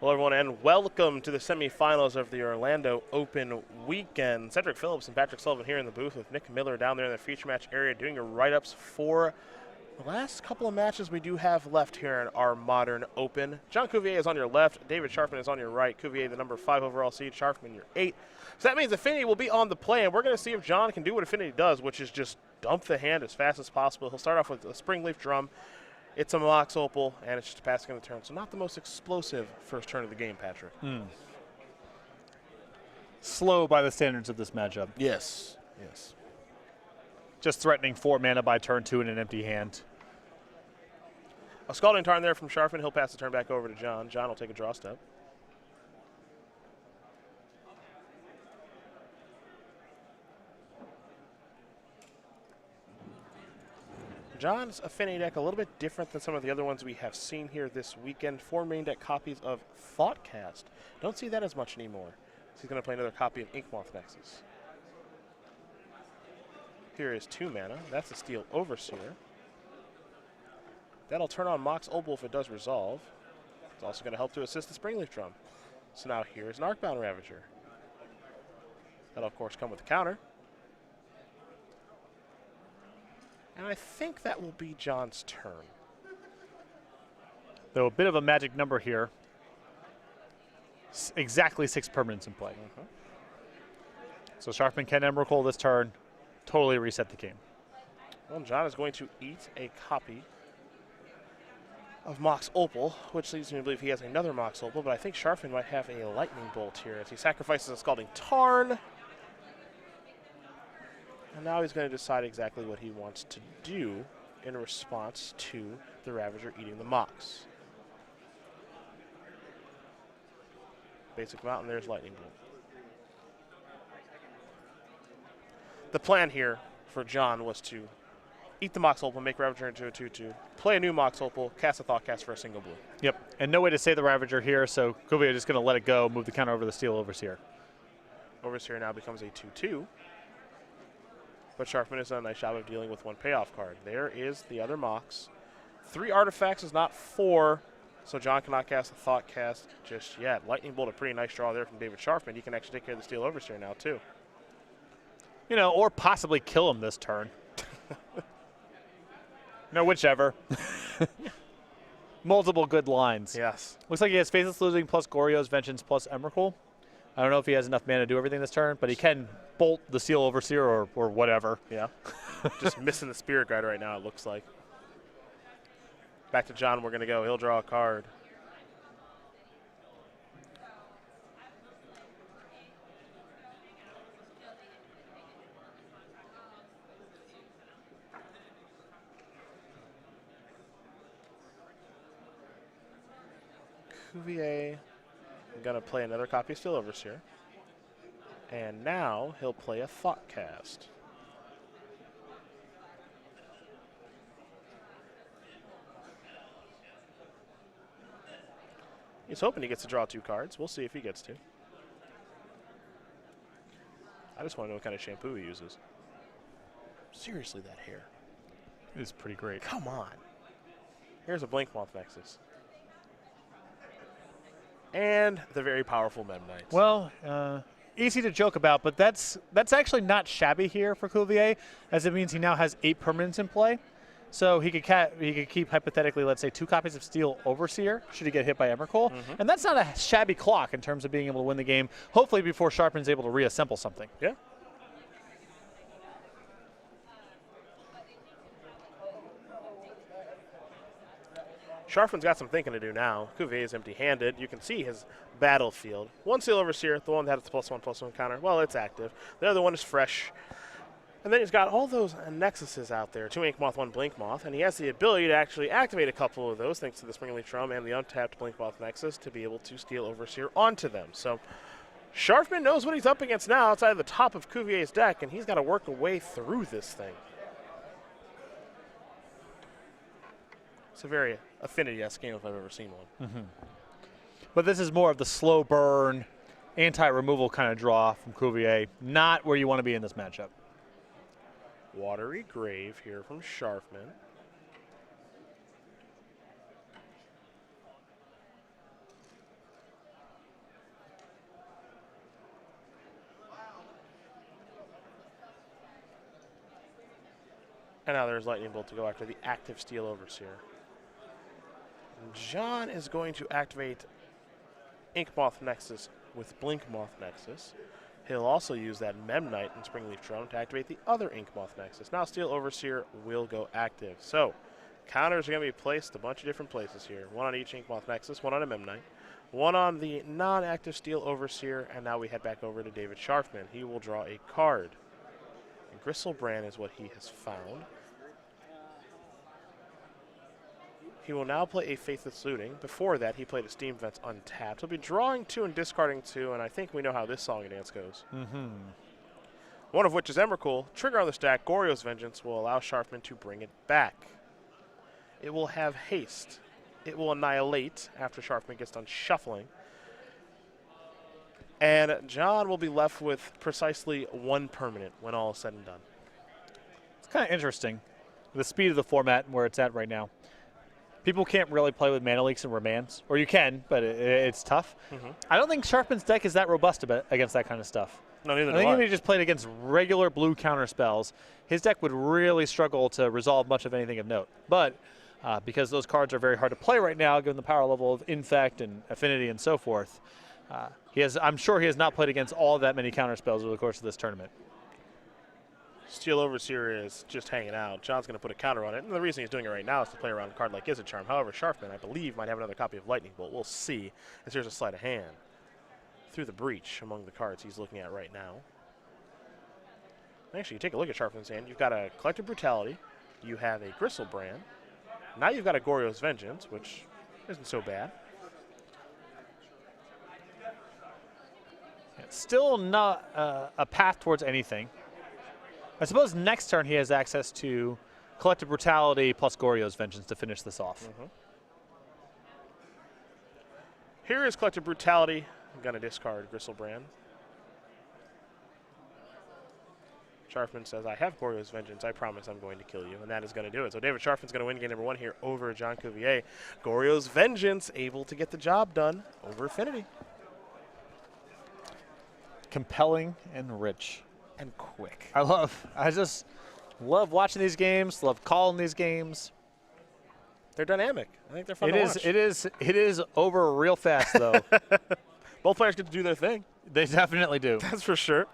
Hello, everyone, and welcome to the semifinals of the Orlando Open weekend. Cedric Phillips and Patrick Sullivan here in the booth with Nick Miller down there in the feature match area doing your write-ups for the last couple of matches we do have left here in our modern Open. John Cuvelier is on your left. David Sharfman is on your right. Cuvelier, the number 5 overall seed. Sharfman, your 8. So that means Affinity will be on the play, and we're going to see if John can do what Affinity does, which is just dump the hand as fast as possible. He'll start off with a spring leaf drum. It's a Mox Opal, and it's just a passing of the turn. So not the most explosive first turn of the game, Patrick. Slow by the standards of this matchup. Yes, yes. Just threatening 4 mana by turn 2 in an empty hand. A Scalding Tarn there from Sharfman. He'll pass the turn back over to John. John will take a draw step. John's Affinity deck a little bit different than some of the other ones we have seen here this weekend. 4 main deck copies of Thoughtcast. Don't see that as much anymore. So he's going to play another copy of Inkmoth Nexus. Here is 2 mana. That's a Steel Overseer. That'll turn on Mox Opal if it does resolve. It's also going to help to assist the Springleaf Drum. So now here's an Arcbound Ravager. That'll, of course, come with a counter. And I think that will be John's turn. Though a bit of a magic number here. Exactly 6 permanents in play. So Sharfman can Emrakul this turn, totally reset the game. Well, John is going to eat a copy of Mox Opal, which leads me to believe he has another Mox Opal, but I think Sharfman might have a Lightning Bolt here as he sacrifices a Scalding Tarn. And now he's going to decide exactly what he wants to do in response to the Ravager eating the Mox. Basic Mountain, there's Lightning Bolt. The plan here for John was to eat the Mox Opal, make Ravager into a 2/2, play a new Mox Opal, cast a Thoughtcast for a single blue. Yep, and no way to save the Ravager here, so Cuvelier just going to let it go, move the counter over the Steel Overseer. Overseer now becomes a 2/2. But Sharfman has done a nice job of dealing with 1 payoff card. There is the other Mox. 3 artifacts is not 4, so John cannot cast a Thoughtcast just yet. Lightning Bolt, a pretty nice draw there from David Sharfman. He can actually take care of the Steel Overseer now, too. You know, or possibly kill him this turn. No, whichever. Multiple good lines. Yes. Looks like he has Faceless Losing plus Goryo's Vengeance plus Emrakul. I don't know if he has enough mana to do everything this turn, but he can bolt the Steel Overseer or whatever. Yeah. Just missing the Spirit Guide right now, it looks like. Back to John, we're going to go. He'll draw a card. Cuvelier going to play another copy of Steel Overseer. And now he'll play a Thoughtcast. He's hoping he gets to draw 2 cards. We'll see if he gets to. I just want to know what kind of shampoo he uses. Seriously, that hair. It is pretty great. Come on. Here's a Blinkmoth Nexus. And the very powerful Mem Knights. Well, easy to joke about, but that's actually not shabby here for Cuvelier, as it means he now has 8 permanents in play. So he could keep, hypothetically, let's say, 2 copies of Steel Overseer, should he get hit by Emrakul. And that's not a shabby clock in terms of being able to win the game, hopefully before Sharpman's able to reassemble something. Yeah. Sharfman's got some thinking to do now. Cuvelier is empty-handed. You can see his battlefield. 1 Steel Overseer, the one that has the +1/+1 counter. Well, it's active. The other one is fresh. And then he's got all those Nexuses out there. 2 Inkmoth, 1 Blinkmoth. And he has the ability to actually activate a couple of those, thanks to the Springleaf Drum and the untapped Blinkmoth Nexus, to be able to Steel Overseer onto them. So Sharfman knows what he's up against now outside of the top of Cuvelier's deck, and he's got to work a way through this thing. It's a very Affinity-esque game if I've ever seen one. But this is more of the slow burn, anti-removal kind of draw from Cuvelier, not where you want to be in this matchup. Watery Grave here from Sharfman. And now there's Lightning Bolt to go after the active Steel Overseer. John is going to activate Ink Moth Nexus with Blink Moth Nexus. He'll also use that Memnite and Springleaf Drone to activate the other Ink Moth Nexus. Now Steel Overseer will go active. So counters are going to be placed a bunch of different places here. One on each Ink Moth Nexus, one on a Memnite, one on the non-active Steel Overseer, and now we head back over to David Sharfman. He will draw a card. And Gristlebrand is what he has found. He will now play a Faithless Looting. Before that, he played a Steam Vents untapped. He'll be drawing 2 and discarding 2, and I think we know how this song and dance goes. One of which is Emrakul. Trigger on the stack, Goryo's Vengeance will allow Sharfman to bring it back. It will have haste. It will annihilate after Sharfman gets done shuffling. And John will be left with precisely 1 permanent when all is said and done. It's kind of interesting, the speed of the format and where it's at right now. People can't really play with mana leaks and remands, or you can, but it's tough. I don't think Sharfman's deck is that robust against that kind of stuff. No, neither I think if he just played against regular blue counter spells, his deck would really struggle to resolve much of anything of note. But because those cards are very hard to play right now, given the power level of Infect and Affinity and so forth, I'm sure he has not played against all that many counter spells over the course of this tournament. Steel Overseer is just hanging out. John's going to put a counter on it, and the reason he's doing it right now is to play around a card like Izzet Charm. However, Sharfman, I believe, might have another copy of Lightning Bolt. We'll see, as here's a sleight of hand through the breach among the cards he's looking at right now. Actually, you take a look at Sharfman's hand. You've got a Collective Brutality. You have a Gristlebrand. Now you've got a Goryo's Vengeance, which isn't so bad. It's still not a path towards anything. I suppose next turn he has access to Collective Brutality plus Goryo's Vengeance to finish this off. Here is Collective Brutality. I'm going to discard Gristlebrand. Sharfman says, I have Goryo's Vengeance. I promise I'm going to kill you. And that is going to do it. So David Sharfman's going to win game number 1 here over John Cuvelier. Goryo's Vengeance able to get the job done over Affinity. Compelling and rich. And quick. I just love watching these games, love calling these games. They're dynamic. I think they're fun to watch. It is over real fast, though. Both players get to do their thing. They definitely do. That's for sure.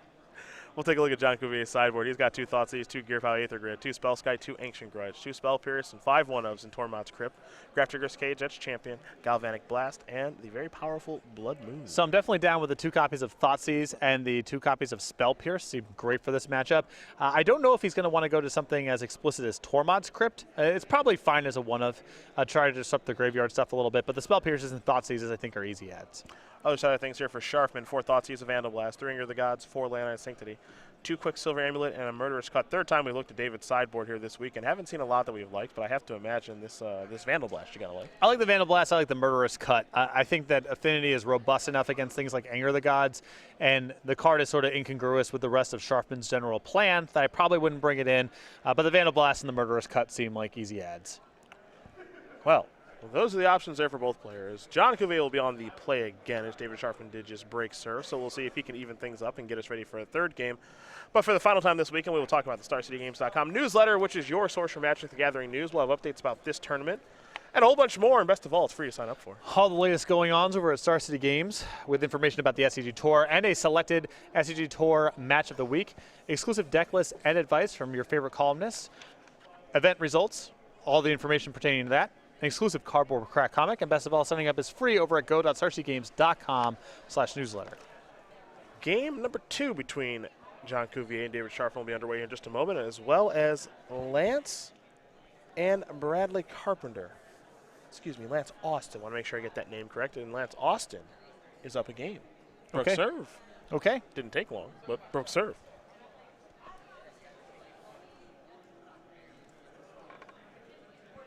We'll take a look at John Cuvier's sideboard. He's got 2 Thoughtseize, 2 Gearfile Aether Grid, 2 Spellskite, 2 Ancient Grudge, 2 Spell Pierce, and 5 1-ofs in Tormod's Crypt, Grafdigger's Cage, Etch Champion, Galvanic Blast, and the very powerful Blood Moon. So I'm definitely down with the 2 copies of Thoughtseize and the 2 copies of Spell Pierce. Seem great for this matchup. I don't know if he's going to want to go to something as explicit as Tormod's Crypt. It's probably fine as a 1-of. Try to disrupt the graveyard stuff a little bit, but the Spell Pierces and Thoughtseizes I think are easy adds. Other side of things here for Sharfman, 4 Thoughtseize, a Vandal Blast, 3 Anger of the Gods, 4 Land Sanctity, 2 Quicksilver Amulet, and a Murderous Cut. Third time we looked at David's sideboard here this week and haven't seen a lot that we've liked, but I have to imagine this Vandal Blast you got to like. I like the Vandal Blast. I like the Murderous Cut. I think that Affinity is robust enough against things like Anger of the Gods, and the card is sort of incongruous with the rest of Sharfman's general plan that I probably wouldn't bring it in, but the Vandal Blast and the Murderous Cut seem like easy adds. Well, those are the options there for both players. John Cuvelier will be on the play again as David Sharfman did just break serve, so we'll see if he can even things up and get us ready for a third game. But for the final time this weekend, we will talk about the StarCityGames.com newsletter, which is your source for Magic the Gathering news. We'll have updates about this tournament and a whole bunch more, and best of all, it's free to sign up for. All the latest going on over at Star City Games with information about the SCG Tour and a selected SCG Tour match of the week, exclusive deck lists and advice from your favorite columnists, event results, all the information pertaining to that, an exclusive cardboard crack comic, and best of all, signing up is free over at go.starcitygames.com/newsletter. Game number 2 between John Cuvelier and David Sharfman will be underway in just a moment, as well as Lance and Bradley Carpenter. Excuse me, Lance Austin. I want to make sure I get that name corrected. And Lance Austin is up a game. Broke serve. Okay. Didn't take long, but broke serve.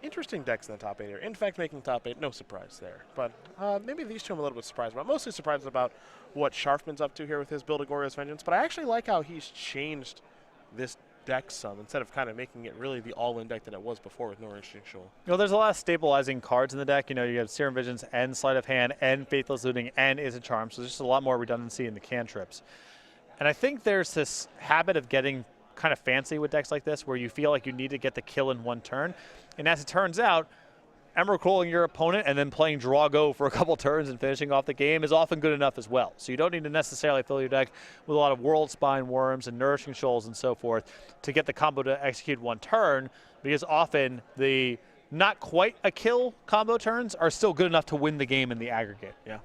Interesting decks in the top 8 here. In fact, making top 8, no surprise there. But maybe these two I'm a little bit surprised about. Mostly surprised about what Sharfman's up to here with his build of Goryo's Vengeance. But I actually like how he's changed this deck some instead of kind of making it really the all-in deck that it was before with Norwich Shoal. You know, there's a lot of stabilizing cards in the deck. You know, you have Serum Visions and Sleight of Hand and Faithless Looting and Izzet Charm. So there's just a lot more redundancy in the cantrips. And I think there's this habit of getting kind of fancy with decks like this, where you feel like you need to get the kill in one turn. And as it turns out, Emrakul your opponent and then playing draw go for a couple turns and finishing off the game is often good enough as well. So you don't need to necessarily fill your deck with a lot of World Spine Worms and Nourishing Shoals and so forth to get the combo to execute one turn, because often the not quite a kill combo turns are still good enough to win the game in the aggregate. Yeah.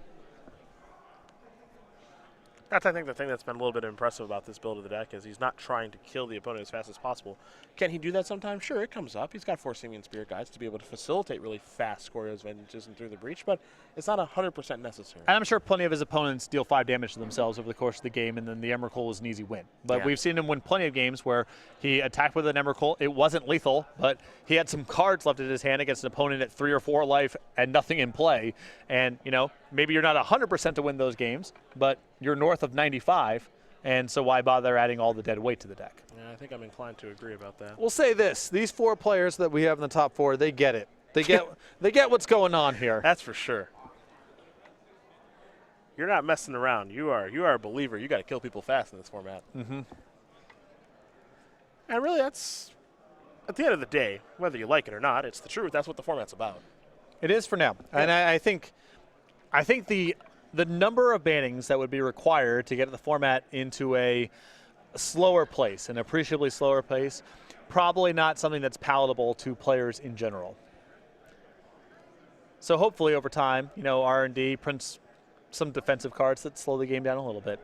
That's, I think, the thing that's been a little bit impressive about this build of the deck is he's not trying to kill the opponent as fast as possible. Can he do that sometimes? Sure, it comes up. He's got 4 Simian Spirit Guides to be able to facilitate really fast SCGORL advantages and through the breach, but it's not 100% necessary. And I'm sure plenty of his opponents deal 5 damage to themselves over the course of the game, and then the Emrakul is an easy win. But we've seen him win plenty of games where he attacked with an Emrakul. It wasn't lethal, but he had some cards left in his hand against an opponent at 3 or 4 life and nothing in play. And, you know, maybe you're not 100% to win those games, but you're north of 95, and so why bother adding all the dead weight to the deck? Yeah, I think I'm inclined to agree about that. We'll say this: these 4 players that we have in the top 4, they get it. They get what's going on here. That's for sure. You're not messing around. You are a believer. You got to kill people fast in this format. Mm-hmm. And really, that's at the end of the day, whether you like it or not, it's the truth. That's what the format's about. It is for now, and I think the number of bannings that would be required to get the format into a slower place, an appreciably slower place, probably not something that's palatable to players in general. So hopefully over time, you know, R&D prints some defensive cards that slow the game down a little bit.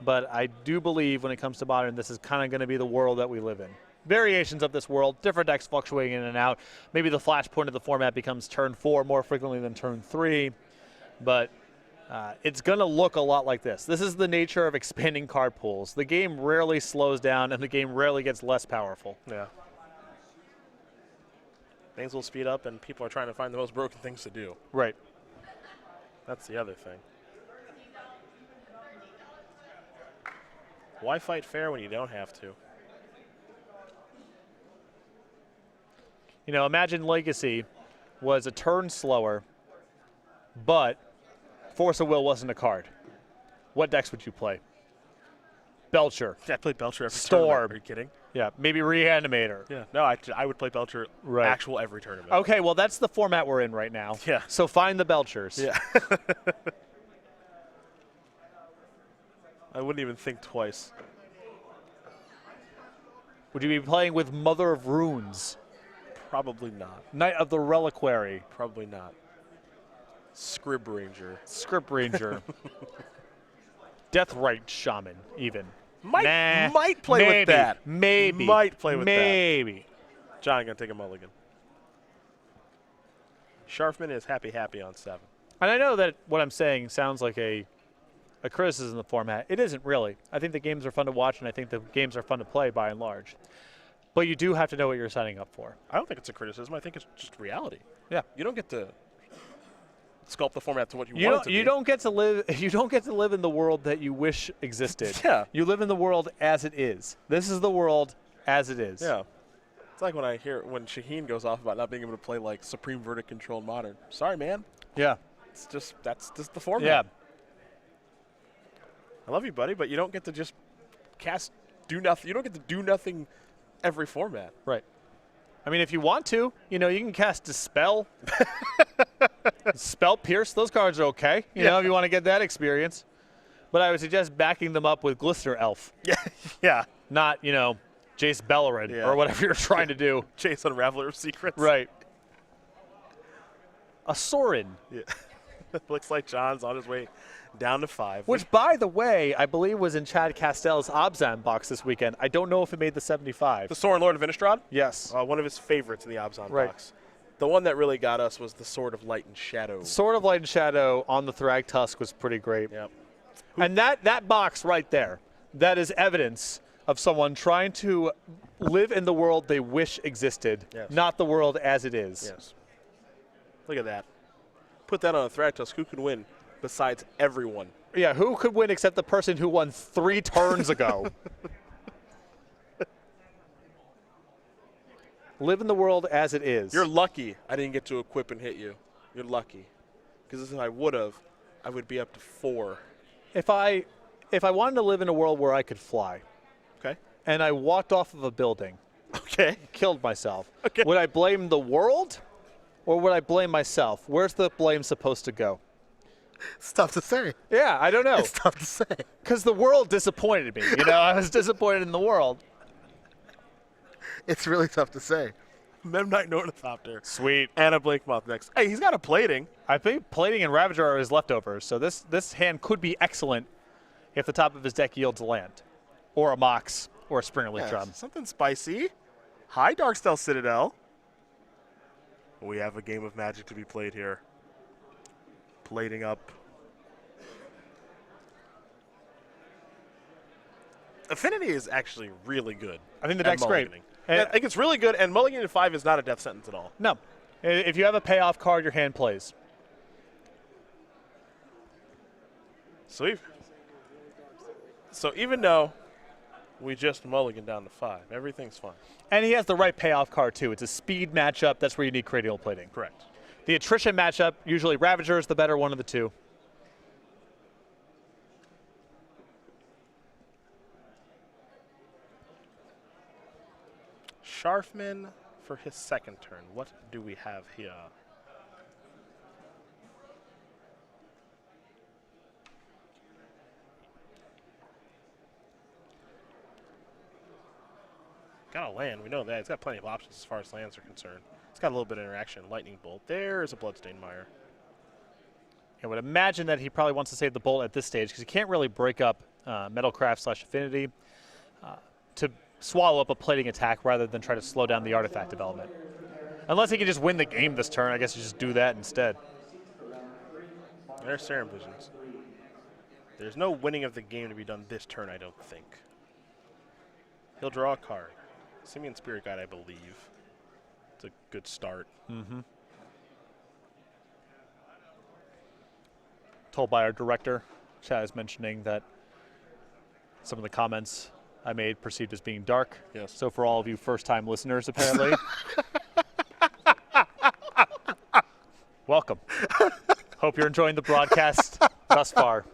But I do believe when it comes to Modern, this is kind of going to be the world that we live in. Variations of this world, different decks fluctuating in and out. Maybe the flashpoint of the format becomes turn 4 more frequently than turn 3, but it's going to look a lot like this. This is the nature of expanding card pools. The game rarely slows down, and the game rarely gets less powerful. Yeah. Things will speed up, and people are trying to find the most broken things to do. Right. That's the other thing. Why fight fair when you don't have to? You know, imagine Legacy was a turn slower, but Force of Will wasn't a card. What decks would you play? Belcher. Yeah, I played Belcher every Storm. tournament. Are you kidding? Yeah, maybe Reanimator. Yeah. No, I would play Belcher actual every tournament. Okay, well, that's the format we're in right now. Yeah. So find the Belchers. Yeah. I wouldn't even think twice. Would you be playing with Mother of Runes? Probably not. Knight of the Reliquary? Probably not. Scrib Ranger. Script Ranger. Deathrite Shaman, even. Might play with that. Maybe. Might play with that. Maybe. John gonna take a mulligan. Sharfman is happy on 7. And I know that what I'm saying sounds like a criticism of the format. It isn't really. I think the games are fun to watch, and I think the games are fun to play by and large. But you do have to know what you're signing up for. I don't think it's a criticism. I think it's just reality. Yeah. You don't get to sculpt the format to what you want it to be. You don't get to live in the world that you wish existed. Yeah. You live in the world as it is. This is the world as it is. Yeah. It's like when Shaheen goes off about not being able to play like Supreme Verdict Control Modern. Sorry, man. Yeah. That's just the format. Yeah. I love you, buddy, but you don't get to just do nothing. You don't get to do nothing every format. Right. I mean, if you want to, you know, you can cast Dispel. Spell Pierce, those cards are okay, you know, if you want to get that experience. But I would suggest backing them up with Glistener Elf. Yeah. Yeah. Not, you know, Jace Bellerin or whatever you're trying to do. Jace Unraveler of Secrets. Right. A Sorin. Yeah. Looks like John's on his way down to 5. Which, by the way, I believe was in Chad Castell's Obzan box this weekend. I don't know if it made the 75. The Sorin Lord of Innistrad? Yes. One of his favorites in the Obzan box. The one that really got us was the Sword of Light and Shadow. Sword of Light and Shadow on the Thrag Tusk was pretty great. Yep. And that box right there, that is evidence of someone trying to live in the world they wish existed, not the world as it is. Yes. Look at that. Put that on a Thrag Tusk. Who could win besides everyone? Yeah, who could win except the person who won 3 turns ago? Live in the world as it is. You're lucky I didn't get to equip and hit you. You're lucky. Because if I would have, I would be up to 4. If I wanted to live in a world where I could fly, okay, and I walked off of a building, Okay. killed myself, Okay. would I blame the world or would I blame myself? Where's the blame supposed to go? It's tough to say. Yeah, I don't know. It's tough to say. Because the world disappointed me. You know, I was disappointed in the world. It's really tough to say. Memnite Ornithopter. Sweet. And a Blinkmoth next. Hey, he's got a plating. I think Plating and Ravager are his leftovers, so this hand could be excellent if the top of his deck yields a land, or a Mox, or a Springerleaf Drum. Something spicy. Hi, Darkstell Citadel. We have a game of Magic to be played here. Plating up. Affinity is actually really good. I think the at deck's great. mulliganing. And- I think it's really good, and mulliganing to 5 is not a death sentence at all. No. If you have a payoff card, your hand plays. So even though we just mulligan down to 5, everything's fine. And he has the right payoff card, too. It's a speed matchup. That's where you need Cranial Plating. Correct. The attrition matchup, usually Ravager is the better one of the two. Sharfman for his second turn. What do we have here? Got a land. We know that. It's got plenty of options as far as lands are concerned. It's got a little bit of interaction. Lightning Bolt. There's a Bloodstained Mire. I would imagine that he probably wants to save the Bolt at this stage because he can't really break up Metalcraft/Affinity to swallow up a plating attack rather than try to slow down the artifact development. Unless he can just win the game this turn, I guess you just do that instead. There's Serum Visions. There's no winning of the game to be done this turn, I don't think. He'll draw a card. Simian Spirit Guide, I believe. It's a good start. Mm-hmm. Told by our director, Chad is mentioning that some of the comments I made perceived as being dark. Yes. So for all of you first-time listeners, apparently, welcome. Hope you're enjoying the broadcast thus far.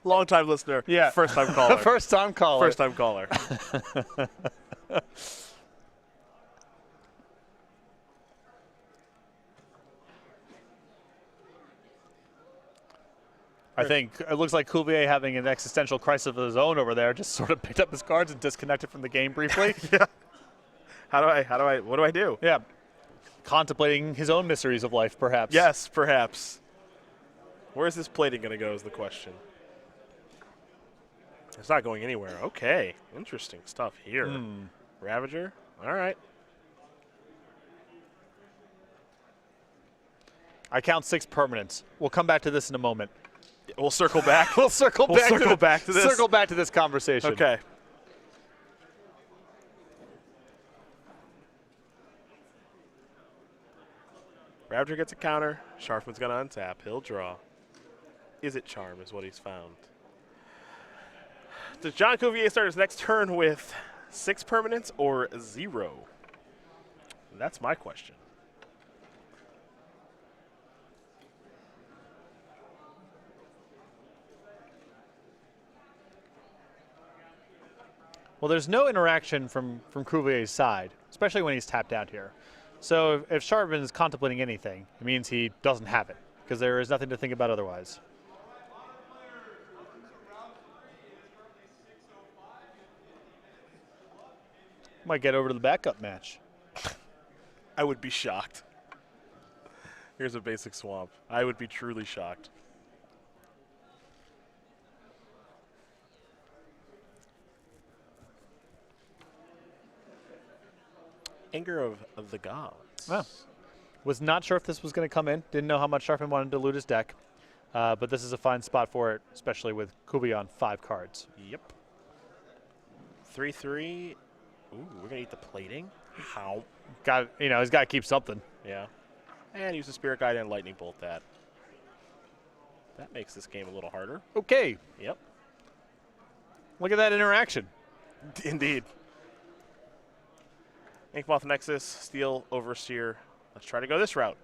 Long-time listener. Yeah. First-time caller. First-time caller. First-time caller. I think it looks like Cuvelier having an existential crisis of his own over there. Just sort of picked up his cards and disconnected from the game briefly. Yeah. What do I do? Yeah. Contemplating his own miseries of life, perhaps. Yes, perhaps. Where's this plating going to go is the question. It's not going anywhere. Okay. Interesting stuff here. Ravager. All right. I count 6 permanents. We'll come back to this in a moment. We'll circle back. We'll circle back to this. Circle back to this conversation. Okay. Ravager gets a counter. Sharfman's going to untap. He'll draw. Is it Charm is what he's found. Does John Cuvelier start his next turn with 6 permanents or 0? That's my question. Well, there's no interaction from Cuvilier's side, especially when he's tapped out here. So if Sharfman is contemplating anything, it means he doesn't have it, because there is nothing to think about otherwise. Might get over to the backup match. I would be shocked. Here's a basic swamp. I would be truly shocked. Anger of the Gods. Wow. Was not sure if this was going to come in. Didn't know how much Sharfman wanted to loot his deck. But this is a fine spot for it, especially with Cuvelier on 5 cards. Yep. 3/3. Ooh, we're going to eat the plating? How? He's got to keep something. Yeah. And use the Spirit Guide and Lightning Bolt that. That makes this game a little harder. Okay. Yep. Look at that interaction. Indeed. Inkmoth Nexus, Steel Overseer. Let's try to go this route.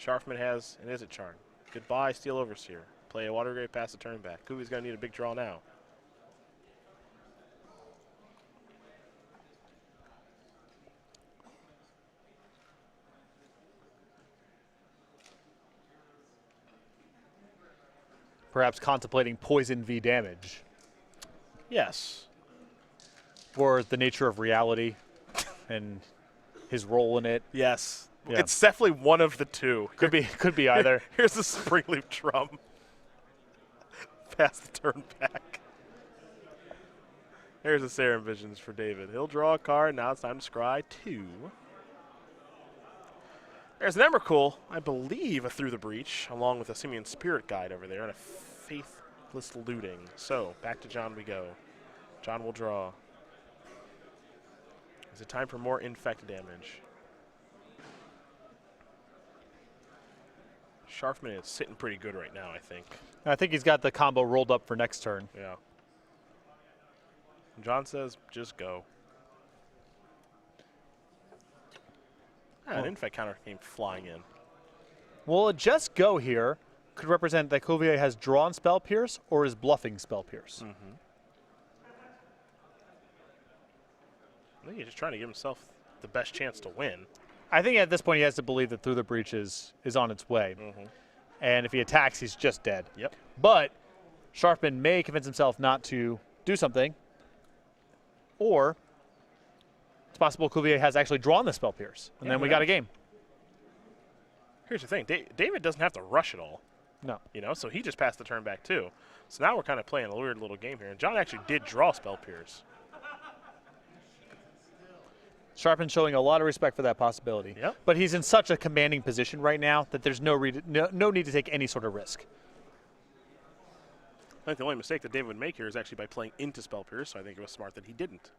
Sharfman has an Is It Charm. Goodbye, Steel Overseer. Play a Water Grave, pass the turn back. Cuvier's going to need a big draw now. Perhaps contemplating poison v damage, Yes. or the nature of reality and his role in it. Yes. Yeah. It's definitely one of the two. Could be either. Here's the Springleaf Drum. Pass the turn back. Here's the Serum Visions for David. He'll draw a card. Now it's time to scry 2. There's an Emrakul, I believe, a Through the Breach, along with a Simian Spirit Guide over there, and a Faithless Looting. So, back to John we go. John will draw. Is it time for more infect damage? Sharfman is sitting pretty good right now, I think. I think he's got the combo rolled up for next turn. Yeah. John says, just go. An infect counter came flying in. Well, a just go here could represent that Cuvelier has drawn Spell Pierce or is bluffing Spell Pierce. I think he's just trying to give himself the best chance to win. I think at this point he has to believe that Through the Breach is on its way. And if he attacks, he's just dead. Yep. But Sharfman may convince himself not to do something, or it's possible Cuvelier has actually drawn the Spell Pierce, and then we got a game. Here's the thing. David doesn't have to rush it all. No. You know, so he just passed the turn back too. So now we're kind of playing a weird little game here. And John actually did draw Spell Pierce. Sharpman showing a lot of respect for that possibility. Yep. But he's in such a commanding position right now that there's no need to take any sort of risk. I think the only mistake that David would make here is actually by playing into Spell Pierce, so I think it was smart that he didn't,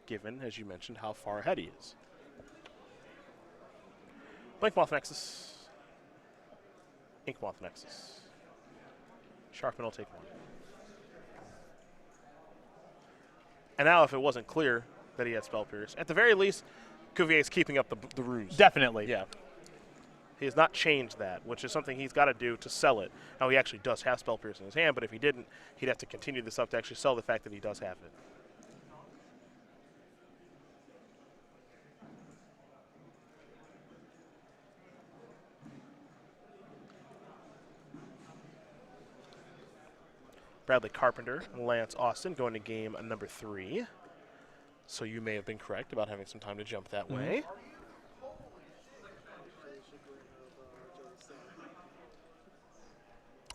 given, as you mentioned, how far ahead he is. Blinkmoth Nexus. Inkmoth Nexus. Sharfman will take 1. And now if it wasn't clear that he had Spell Pierce, at the very least, Cuvier is keeping up the ruse. Definitely. Yeah. He has not changed that, which is something he's got to do to sell it. Now, he actually does have Spell Pierce in his hand, but if he didn't, he'd have to continue this up to actually sell the fact that he does have it. Bradley Carpenter and Lance Austin going to game number 3. So you may have been correct about having some time to jump that way.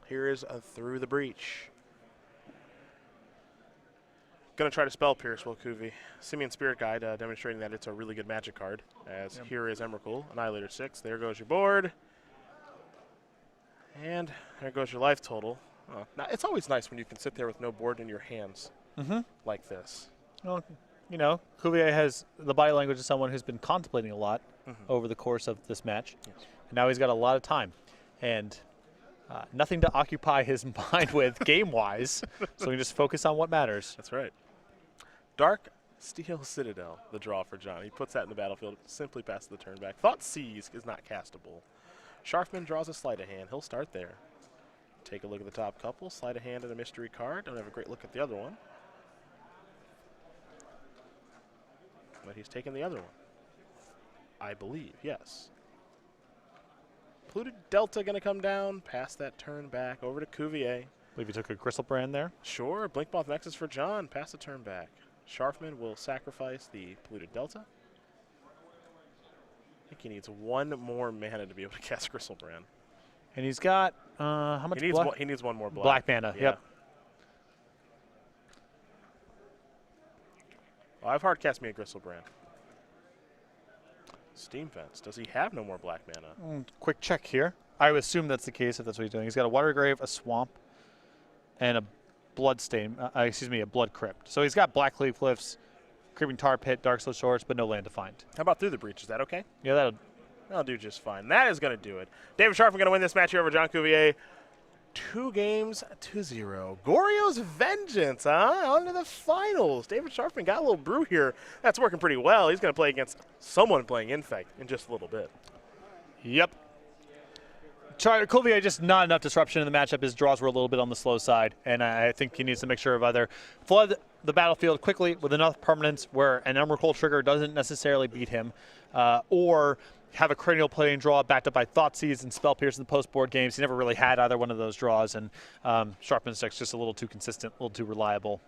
Here is a Through the Breach. Going to try to Spell Pierce, Will Cuvey. Simian Spirit Guide demonstrating that it's a really good magic card. As here is Emrakul, Annihilator 6. There goes your board. And there goes your life total. Now, it's always nice when you can sit there with no board in your hands like this. Well, you know, Cuvelier has the body language of someone who's been contemplating a lot over the course of this match. Yes. And now he's got a lot of time. And nothing to occupy his mind with game-wise, so he can just focus on what matters. That's right. Dark Steel Citadel, the draw for John. He puts that in the battlefield, simply passes the turn back. Thought Seize is not castable. Sharfman draws a Sleight of Hand. He'll start there. Take a look at the top couple. Sleight of Hand and a mystery card. Don't have a great look at the other one. But he's taking the other one. I believe, yes. Polluted Delta going to come down. Pass that turn back over to Cuvier. I believe he took a Gristlebrand there. Sure. Blinkmoth Nexus for John. Pass the turn back. Sharfman will sacrifice the Polluted Delta. I think he needs 1 more mana to be able to cast Gristlebrand. And he's got, how much black? He needs 1 more Black mana, yeah. yep. Well, I've hard cast me a Gristlebrand. Steam Fence. Does he have no more black mana? Quick check here. I would assume that's the case if that's what he's doing. He's got a Water Grave, a Swamp, and a Bloodstain, a Blood Crypt. So he's got Black Cleave Cliffs, Creeping Tar Pit, Dark Slow Shores, but no land defined. How about Through the Breach? Is that okay? Yeah, That'll do just fine. That is going to do it. David Sharfman going to win this match here over John Cuvier. 2-0. Goryo's Vengeance, on to the finals. David Sharfman got a little brew here. That's working pretty well. He's going to play against someone playing Infect in just a little bit. Yep. Cuvelier just not enough disruption in the matchup. His draws were a little bit on the slow side, and I think he needs to make sure of either flood the battlefield quickly with enough permanence where an Emerald Cold trigger doesn't necessarily beat him, or have a cranial plating draw backed up by Thoughtseize and Spell Pierce in the post-board games. He never really had either one of those draws, and Sharfman's deck's just a little too consistent, a little too reliable.